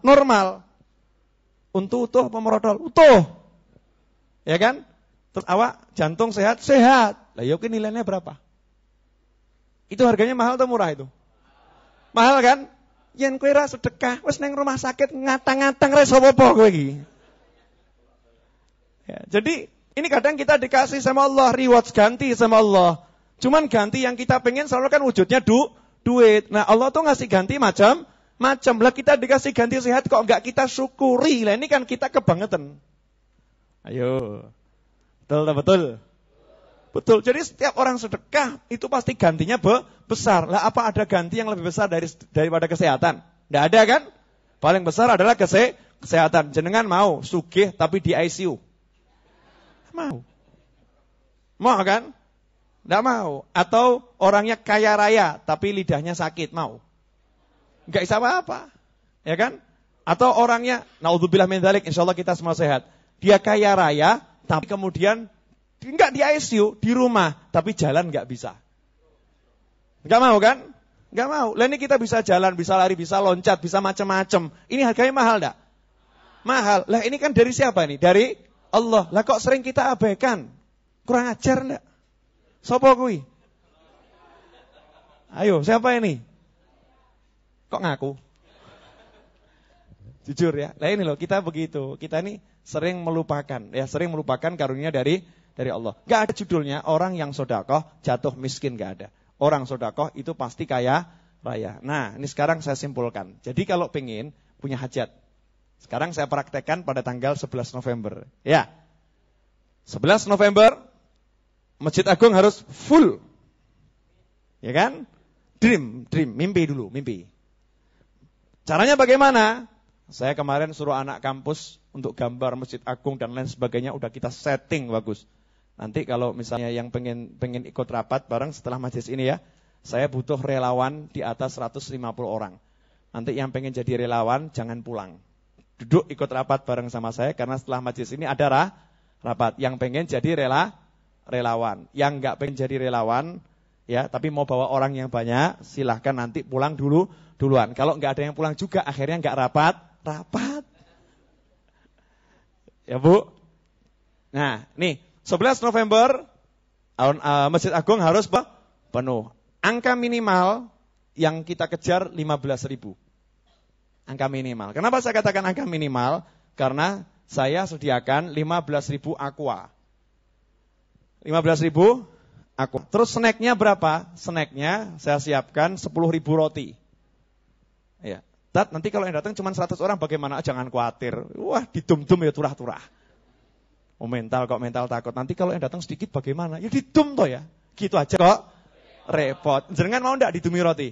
Untu utuh apa merodol? Utuh. Ya kan? Terus awak jantung sehat? Sehat. Lah ya oke nilainya berapa? Itu harganya mahal atau murah itu? Mahal kan? Yen kowe ra sedekah, wis nang rumah sakit ngatang-ngatang ra iso apa-apa kowe iki. Ya, jadi ini kadang kita dikasih sama Allah, rewards ganti sama Allah. Cuman ganti yang kita pengen selalu kan wujudnya duit. Nah Allah tuh ngasih ganti macam-macam. Lah kita dikasih ganti sehat kok enggak kita syukuri. Lah ini kan kita kebangetan. Ayo. Betul. Betul. Jadi setiap orang sedekah itu pasti gantinya besar. Lah apa ada ganti yang lebih besar daripada kesehatan? Enggak ada kan? Paling besar adalah kesehatan. Jenengan mau sugih tapi di ICU? Mau. Mau kan? Enggak mau. Atau orangnya kaya raya tapi lidahnya sakit, mau? Enggak bisa apa-apa. Ya kan? Atau orangnya naudzubillah min dzalik, insyaallah kita semua sehat. Dia kaya raya tapi kemudian enggak di ICU, di rumah, tapi jalan enggak bisa. Enggak mau kan? Enggak mau. Lah ini kita bisa jalan, bisa lari, bisa loncat, bisa macam-macam. Ini harganya mahal enggak? Mahal. Lah ini kan dari siapa nih? Dari Allah. Lah kok sering kita abaikan? Kurang ajar enggak? Sopo kuwi? Ayo, siapa ini? Kok ngaku? Jujur ya. Lah ini loh, kita begitu. Kita ini sering melupakan karunia dari Allah. Gak ada judulnya orang yang sedekah jatuh miskin, gak ada. Orang sedekah itu pasti kaya raya. Nah, ini sekarang saya simpulkan. Jadi kalau pengen punya hajat, sekarang saya praktekkan pada tanggal 11 November. Ya. 11 November Masjid Agung harus full. Ya kan? Dream, mimpi dulu, mimpi. Caranya bagaimana? Saya kemarin suruh anak kampus untuk gambar Masjid Agung dan lain sebagainya, udah kita setting bagus. Nanti kalau misalnya yang pengen ikut rapat bareng setelah majelis ini ya, saya butuh relawan di atas 150 orang. Nanti yang pengen jadi relawan jangan pulang. Duduk ikut rapat bareng sama saya karena setelah majelis ini ada rapat. Yang pengen jadi relawan. Yang enggak pengen jadi relawan ya, tapi mau bawa orang yang banyak, silahkan nanti pulang duluan. Kalau enggak ada yang pulang juga akhirnya enggak rapat. Ya Bu. Nah, nih 11 November Masjid Agung harus penuh. Angka minimal yang kita kejar 15.000. Angka minimal. Kenapa saya katakan angka minimal? Karena saya sediakan 15.000 aqua. 15.000 aqua. Terus snacknya berapa? Snacknya saya siapkan 10.000 roti. Ya. Nanti kalau yang datang cuma 100 orang bagaimana? Jangan khawatir. Wah, didum-dum ya turah-turah. Oh mental takut. Nanti kalau yang datang sedikit bagaimana? Ya didum toh ya. Gitu aja kok. Repot. Jenengan mau enggak didumi roti?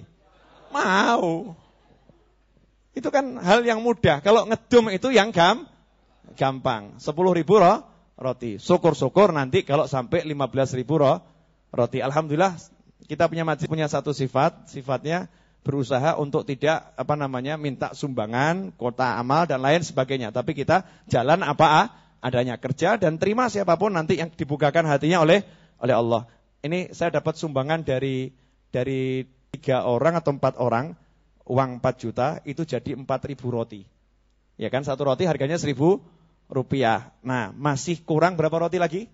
Mau. Itu kan hal yang mudah. Kalau ngedum itu yang gampang. 10.000 roti. Syukur-syukur nanti kalau sampai 15.000 roti. Alhamdulillah kita punya masjid punya satu sifatnya berusaha untuk tidak minta sumbangan, kota amal dan lain sebagainya. Tapi kita jalan adanya, kerja dan terima siapapun nanti yang dibukakan hatinya oleh Allah. Ini saya dapat sumbangan dari 3 orang atau 4 orang, uang 4 juta itu jadi 4.000 roti. Ya kan, satu roti harganya 1.000 rupiah. Nah, masih kurang berapa roti lagi?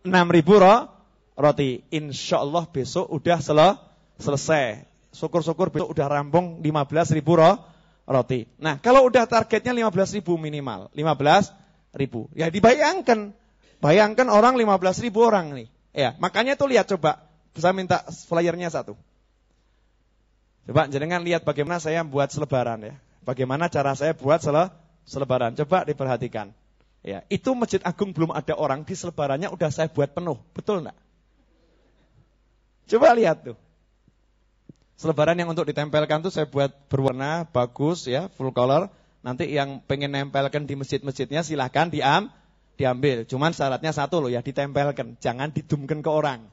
6.000 roti. Insya Allah besok udah selesai. Syukur-syukur besok udah rampung 15.000 roti. Nah, kalau udah targetnya 15.000 minimal, 15.000. Ya bayangkan orang 15.000 orang nih. Ya, makanya tuh lihat coba, saya minta flyernya satu. Coba jenengan lihat bagaimana saya buat selebaran ya. Bagaimana cara saya buat selebaran. Coba diperhatikan. Ya, itu Masjid Agung belum ada orang, di selebarannya udah saya buat penuh. Betul enggak? Coba lihat tuh. Selebaran yang untuk ditempelkan tuh saya buat berwarna bagus ya, full color. Nanti yang pengen nempelkan di masjid-masjidnya silahkan diambil. Cuman syaratnya satu loh ya, ditempelkan. Jangan didumkan ke orang.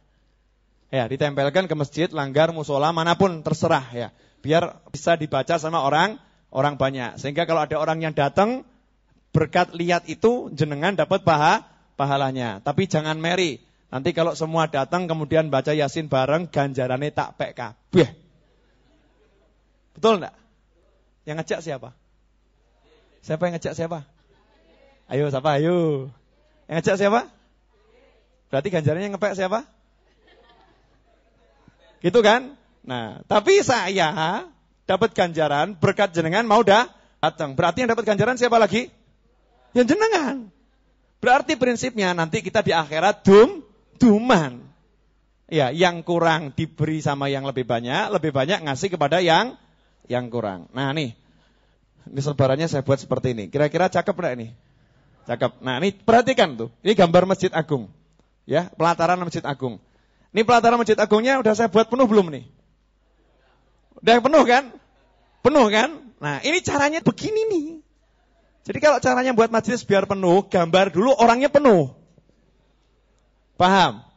Ya, ditempelkan ke masjid, langgar, musola, manapun terserah ya. Biar bisa dibaca sama orang banyak. Sehingga kalau ada orang yang datang, berkat lihat itu, jenengan dapat pahalanya. Tapi jangan meri. Nanti kalau semua datang kemudian baca Yasin bareng, ganjarannya tak pek kabeh. Betul enggak? Yang ngejak siapa? Siapa yang ngejak siapa? Ayo, siapa? Ayo. Yang ngejak siapa? Berarti ganjarannya ngepek siapa? Gitu kan? Nah, tapi saya dapat ganjaran berkat jenengan mau datang. Berarti yang dapat ganjaran siapa lagi? Yang jenengan. Berarti prinsipnya nanti kita di akhirat duman. Ya, yang kurang diberi sama yang lebih banyak ngasih kepada yang kurang. Nah nih, ini selebarannya saya buat seperti ini. Kira-kira cakep enggak ini? Cakep. Nah ini perhatikan tuh, ini gambar Masjid Agung. Ya, pelataran Masjid Agung. Ini pelataran Masjid Agungnya udah saya buat penuh belum nih? Udah penuh kan? Penuh kan? Nah ini caranya begini nih. Jadi kalau caranya buat majelis biar penuh, gambar dulu orangnya penuh. Paham?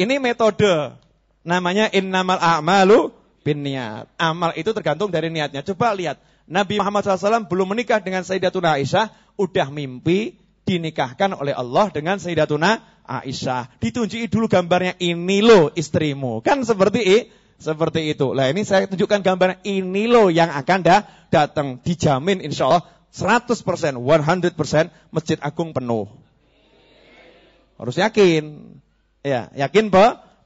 Ini metode, namanya innamal a'malu binniyat. Amal itu tergantung dari niatnya. Coba lihat, Nabi Muhammad SAW belum menikah dengan Sayyidatuna Aisyah, udah mimpi dinikahkan oleh Allah dengan Sayyidatuna Aisyah. Ditunjuki dulu gambarnya, ini loh istrimu. Kan seperti itu. Lah ini saya tunjukkan gambarnya, ini loh yang akan datang. Dijamin insya Allah 100%, 100% Masjid Agung penuh. Harus yakin. Ya, yakin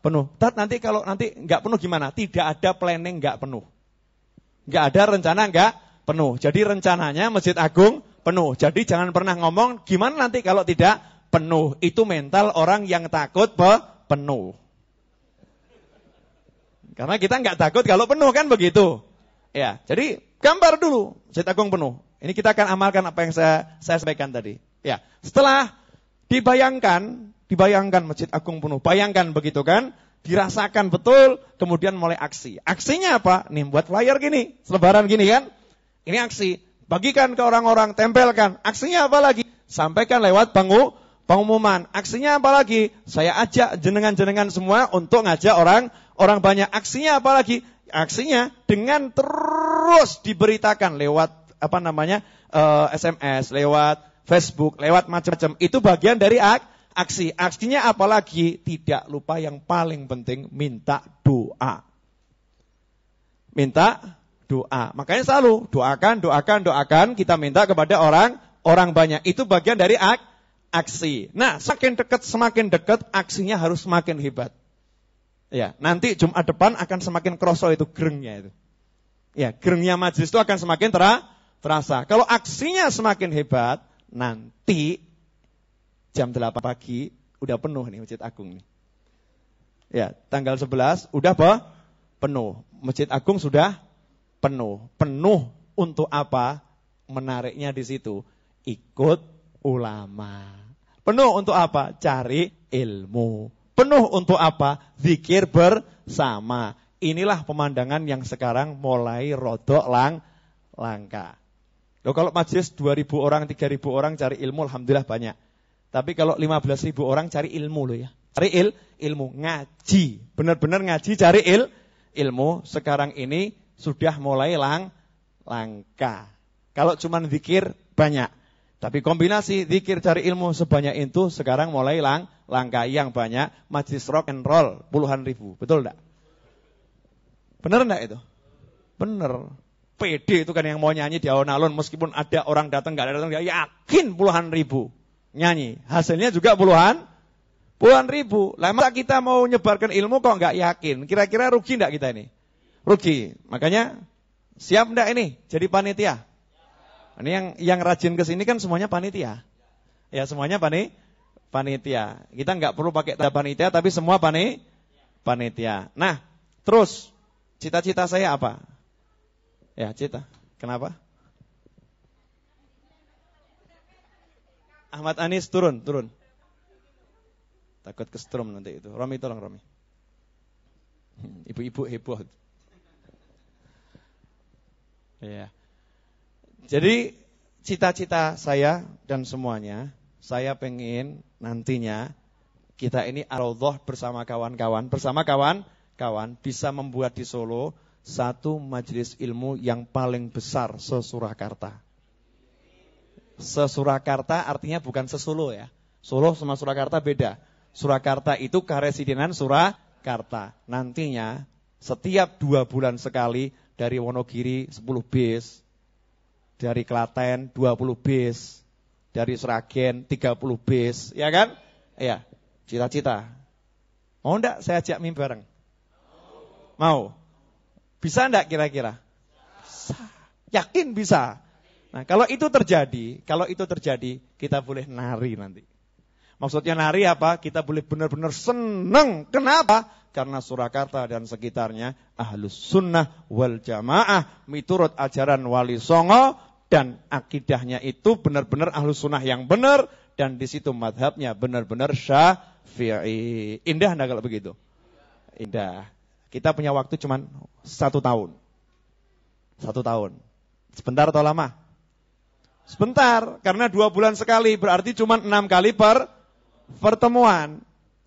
penuh. Nanti kalau nanti enggak penuh gimana? Tidak ada planning enggak penuh. Enggak ada rencana enggak penuh. Jadi rencananya Masjid Agung penuh. Jadi jangan pernah ngomong gimana nanti kalau tidak penuh. Itu mental orang yang takut penuh. Karena kita enggak takut kalau penuh kan begitu. Ya, jadi gambar dulu Masjid Agung penuh. Ini kita akan amalkan apa yang saya sampaikan tadi. Ya, setelah dibayangkan Masjid Agung penuh. Bayangkan begitu kan? Dirasakan betul, kemudian mulai aksi. Aksinya apa? Nih buat flyer gini, selebaran gini kan? Ini aksi. Bagikan ke orang-orang, tempelkan. Aksinya apa lagi? Sampaikan lewat pengumuman. Aksinya apa lagi? Saya ajak jenengan-jenengan semua untuk ngajak orang banyak. Aksinya apa lagi? Aksinya dengan terus diberitakan lewat SMS, lewat Facebook, lewat macam-macam. Itu bagian dari aksi. Aksinya apalagi? Tidak lupa yang paling penting, minta doa. Minta doa. Makanya selalu doakan. Kita minta kepada orang banyak. Itu bagian dari aksi. Nah, semakin dekat aksinya harus semakin hebat. Ya, nanti Jumat depan akan semakin kroso itu gerengnya itu. Ya, gerengnya majelis itu akan semakin terasa. Kalau aksinya semakin hebat, nanti jam 8 pagi udah penuh nih Masjid Agung nih. Ya, tanggal 11 udah penuh. Masjid Agung sudah penuh. Penuh untuk apa? Menariknya di situ. Ikut ulama. Penuh untuk apa? Cari ilmu. Penuh untuk apa? Zikir bersama. Inilah pemandangan yang sekarang mulai rodok langka. Loh, kalau majelis 2.000 orang, 3.000 orang cari ilmu alhamdulillah banyak. Tapi kalau 15.000 orang cari ilmu loh ya. Cari ilmu, ngaji. Benar-benar ngaji, cari ilmu. Sekarang ini sudah mulai langka. Kalau cuma zikir banyak. Tapi kombinasi zikir cari ilmu sebanyak itu sekarang mulai langka. Yang banyak majelis rock and roll puluhan ribu. Betul enggak? Benar enggak itu? Benar. PD itu kan yang mau nyanyi di alun-alun meskipun ada orang datang enggak datang, yakin puluhan ribu. Nyanyi, hasilnya juga puluhan ribu. Lah masa kita mau nyebarkan ilmu kok enggak yakin? Kira-kira rugi enggak kita ini? Rugi. Makanya siap enggak ini jadi panitia? Ini yang rajin ke sini kan semuanya panitia. Ya, semuanya panitia. Kita enggak perlu pakai tanda panitia tapi semua panitia. Nah, terus cita-cita saya apa? Ya, cita. Kenapa? Ahmad Anis turun. Takut kesetrum nanti itu. Romi tolong Romi. Ibu-ibu heboh. Ya. Jadi cita-cita saya dan semuanya, saya pengen nantinya kita ini ar-raudhah bersama kawan-kawan bisa membuat di Solo satu majelis ilmu yang paling besar se-Surakarta. Se-Surakarta artinya bukan se-Solo ya. Solo sama Surakarta beda. Surakarta itu karesidenan Surakarta. Nantinya setiap 2 bulan sekali dari Wonogiri 10 bis, dari Klaten 20 bis, dari Sragen 30 bis, ya kan? Iya, cita-cita. Mau enggak saya ajak mimpi bareng? Mau. Bisa enggak kira-kira? Bisa. Yakin bisa. Nah, kalau itu terjadi, kita boleh nari nanti. Maksudnya nari apa? Kita boleh benar-benar senang. Kenapa? Karena Surakarta dan sekitarnya Ahlus Sunnah wal Jamaah miturut ajaran Wali Songo dan akidahnya itu benar-benar Ahlus Sunnah yang benar dan di situ madhabnya benar-benar Syafi'i. Indah enggak kalau begitu? Indah. Kita punya waktu cuman 1 tahun. 1 tahun. Sebentar atau lama? Sebentar, karena 2 bulan sekali berarti cuman 6 kali pertemuan.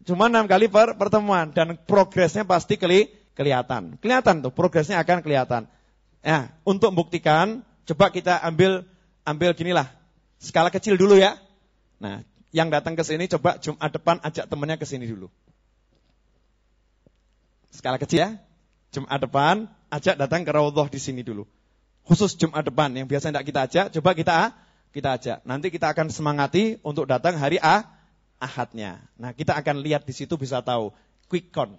Cuma 6 kali pertemuan dan progresnya pasti kelihatan. Kelihatan tuh, progresnya akan kelihatan. Ya, untuk membuktikan, coba kita ambil ginilah. Skala kecil dulu ya. Nah, yang datang ke sini coba Jumat depan ajak temannya ke sini dulu. Skala kecil ya. Jumat depan ajak datang ke Raudhah di sini dulu. Khusus Jumat depan yang biasa tidak kita ajak, coba kita ajak. Nanti kita akan semangati untuk datang hari Ahadnya. Nah, kita akan lihat di situ bisa tahu quick count.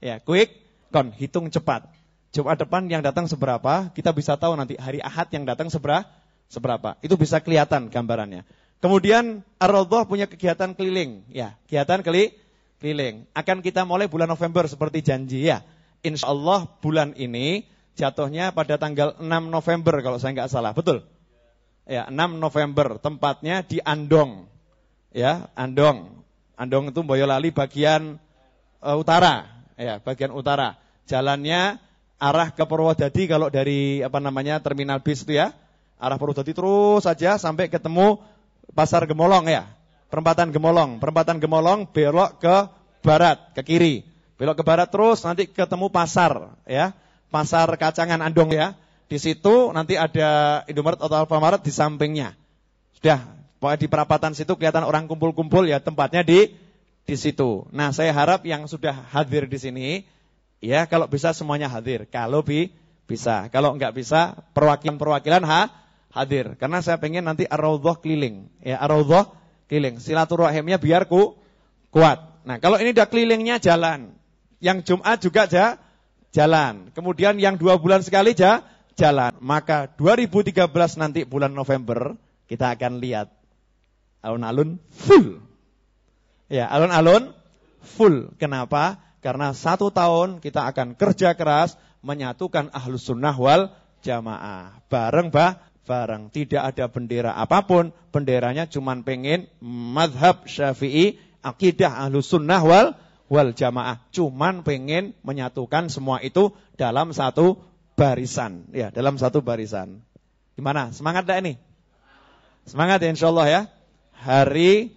Ya, quick count, hitung cepat. Jumat depan yang datang seberapa, kita bisa tahu nanti hari Ahad yang datang seberapa. Itu bisa kelihatan gambarannya. Kemudian Ar-Raudhah punya kegiatan keliling, ya, kegiatan keliling. Akan kita mulai bulan November seperti janji ya. Insyaallah bulan ini jatuhnya pada tanggal 6 November kalau saya nggak salah, betul? Ya, 6 November, tempatnya di Andong. Ya, Andong. Andong itu Boyolali bagian utara, ya, bagian utara. Jalannya arah ke Purwodadi kalau dari terminal bis itu ya. Arah Purwodadi terus saja sampai ketemu Pasar Gemolong ya. Perempatan Gemolong belok ke barat, ke kiri. Belok ke barat terus nanti ketemu pasar ya. Pasar Kacangan Andong ya. Di situ nanti ada Indomaret atau Alfamart di sampingnya. Sudah. Pokoknya di perapatan situ kelihatan orang kumpul-kumpul ya tempatnya di situ. Nah, saya harap yang sudah hadir di sini ya kalau bisa semuanya hadir. Kalau bisa, kalau enggak bisa perwakilan hadir. Karena saya pengen nanti Ar-Raudhah keliling. Ya, Ar-Raudhah keliling. Silaturahimnya biar kuat. Nah, kalau ini udah kelilingnya jalan. Yang Jumat juga jalan. Kemudian yang 2 bulan sekali jalan. Maka 2013 nanti bulan November kita akan lihat alun-alun full. Ya, alun-alun full. Kenapa? Karena 1 tahun kita akan kerja keras menyatukan Ahlus Sunnah wal Jamaah. Bareng. Tidak ada bendera apapun. Benderanya cuman pengen madhab Syafi'i, akidah Ahlus Sunnah wal Jamaah. Cuman pengen menyatukan semua itu dalam satu barisan. Ya, dalam satu barisan. Gimana? Semangat enggak ini? Semangat ya insyaallah ya. Hari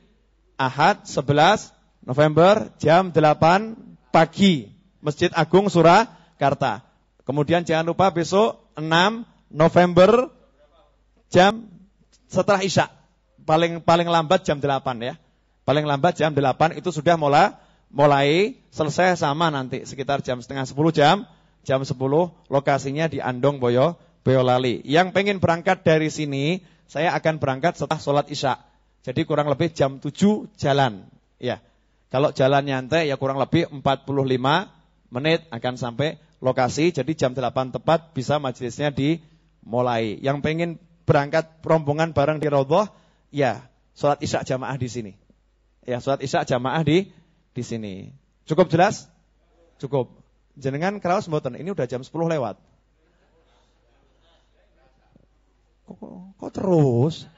Ahad 11 November jam 8 pagi Masjid Agung Surakarta. Kemudian jangan lupa besok 6 November jam setelah Isya. Paling lambat jam 8 ya. Paling lambat jam 8 itu sudah mulai selesai sama nanti sekitar jam setengah 10 jam 10 lokasinya di Andong Boyolali. Yang pengen berangkat dari sini saya akan berangkat setelah sholat Isya. Jadi kurang lebih jam 7 jalan. Ya. Kalau jalan nyantai ya kurang lebih 45 menit akan sampai lokasi. Jadi jam 8 tepat bisa majelisnya dimulai. Yang pengen berangkat rombongan bareng di Raudhah, ya sholat Isya jamaah di sini. Ya, sholat Isya jamaah di sini. Cukup jelas? Cukup. Jenengan kraos mboten? Ini udah jam 10 lewat. Kok terus?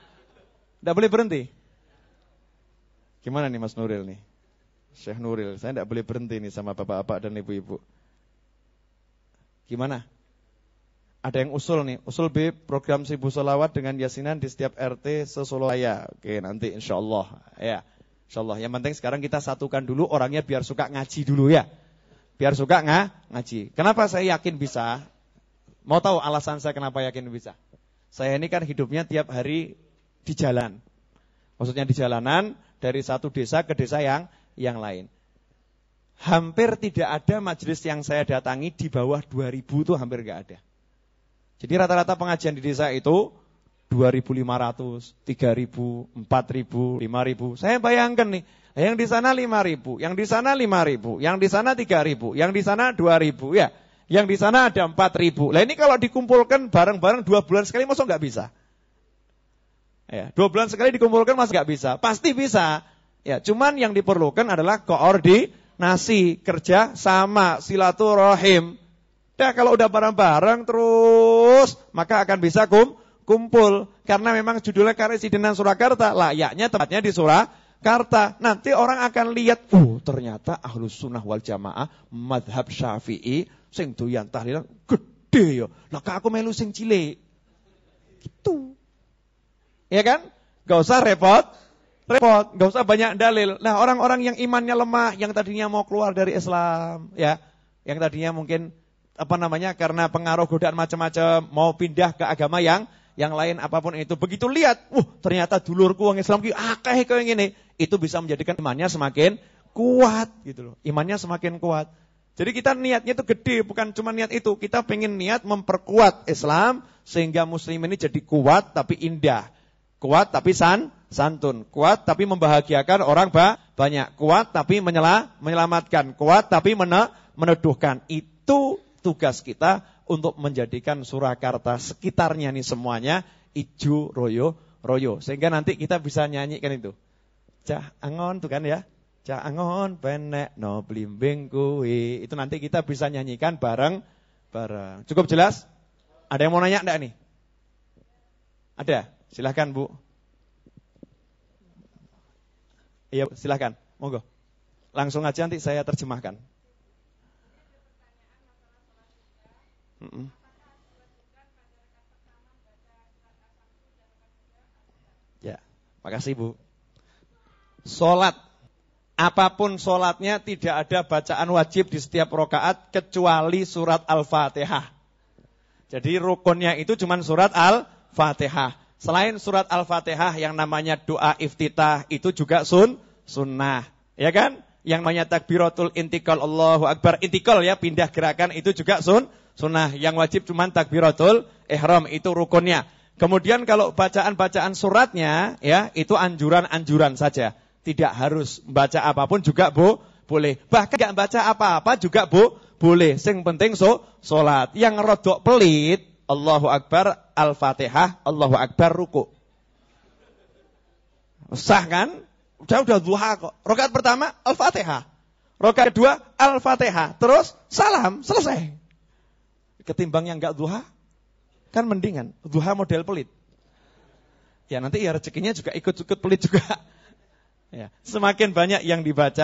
Tidak boleh berhenti. Gimana nih Mas Nuril nih? Syekh Nuril, saya tidak boleh berhenti nih sama bapak-bapak dan ibu-ibu. Gimana? Ada yang usul nih, usul B program 1000 sholawat dengan yasinan di setiap RT se-Soloraya. Oke, nanti insyaallah ya. Insyaallah. Yang penting sekarang kita satukan dulu orangnya biar suka ngaji dulu ya. Biar suka ngaji. Kenapa saya yakin bisa? Mau tahu alasan saya kenapa yakin bisa? Saya ini kan hidupnya tiap hari di jalan. Maksudnya di jalanan dari satu desa ke desa yang lain. Hampir tidak ada majelis yang saya datangi di bawah 2000 itu hampir enggak ada. Jadi rata-rata pengajian di desa itu 2.500, 3.000, 4.000, 5.000. Saya bayangkan nih, yang di sana 5.000, yang di sana 5.000, yang di sana 3.000, yang di sana 2.000 ya. Yang di sana ada 4.000. Lah ini kalau dikumpulkan bareng-bareng 2 bulan sekali masa enggak bisa? Ya, 2 bulan sekali dikumpulkan masa enggak bisa? Pasti bisa. Ya, cuman yang diperlukan adalah koordinasi, kerja sama, silaturahim. Nah, kalau udah bareng-bareng terus, maka akan bisa kumpul. Karena memang judulnya Karesidenan Surakarta, layaknya tempatnya di Surakarta. Nanti orang akan lihat, ternyata Ahlus Sunnah wal Jamaah, madhab Syafi'i, sing doyan tahlilan gede ya. Lah aku melu sing cilik. Gitu. Ya kan? Gak usah repot, gak usah banyak dalil. Nah, orang-orang yang imannya lemah, yang tadinya mau keluar dari Islam, ya, yang tadinya mungkin karena pengaruh godaan macam-macam, mau pindah ke agama yang lain apapun itu. Begitu lihat, ternyata dulurku orang Islam ki akeh koyo ngene, itu bisa menjadikan imannya semakin kuat gitu loh. Imannya semakin kuat. Jadi kita niatnya itu gede, bukan cuma niat itu. Kita pengen niat memperkuat Islam sehingga muslim ini jadi kuat tapi indah. Kuat tapi santun. Kuat tapi membahagiakan orang banyak. Kuat tapi menyelamatkan. Kuat tapi meneduhkan. Itu tugas kita untuk menjadikan Surakarta sekitarnya nih semuanya ijo royo. Sehingga nanti kita bisa nyanyikan itu. Cah angon tuh kan ya. Cah angon penek no blimbing kuwi. Itu nanti kita bisa nyanyikan bareng. Cukup jelas? Ada yang mau nanya enggak nih? Ada? Silahkan Bu. Iya silahkan, monggo. Langsung aja nanti saya terjemahkan. Ya, makasih Bu. Sholat, apapun sholatnya tidak ada bacaan wajib di setiap rakaat kecuali surat Al-Fatihah. Jadi rukunnya itu cuma surat Al-Fatihah. Selain surat Al-Fatihah yang namanya doa iftitah itu juga sunnah. Ya kan? Yang namanya takbiratul intikal Allahu Akbar. Intikal ya, pindah gerakan itu juga sunnah. Yang wajib cuma takbiratul ihram, itu rukunnya. Kemudian kalau bacaan-bacaan suratnya ya, itu anjuran-anjuran saja. Tidak harus baca apapun juga boleh. Bahkan enggak baca apa-apa juga boleh. Sing penting salat. Yang rodok pelit, Allahu Akbar, Al-Fatihah, Allahu Akbar, ruku. Sah kan? Udah duha kok. Rakaat pertama, Al-Fatihah. Rakaat kedua, Al-Fatihah. Terus, salam, selesai. Ketimbang yang enggak duha, kan mendingan. Duha model pelit. Ya nanti ya rezekinya juga ikut pelit juga. Ya, semakin banyak yang dibaca,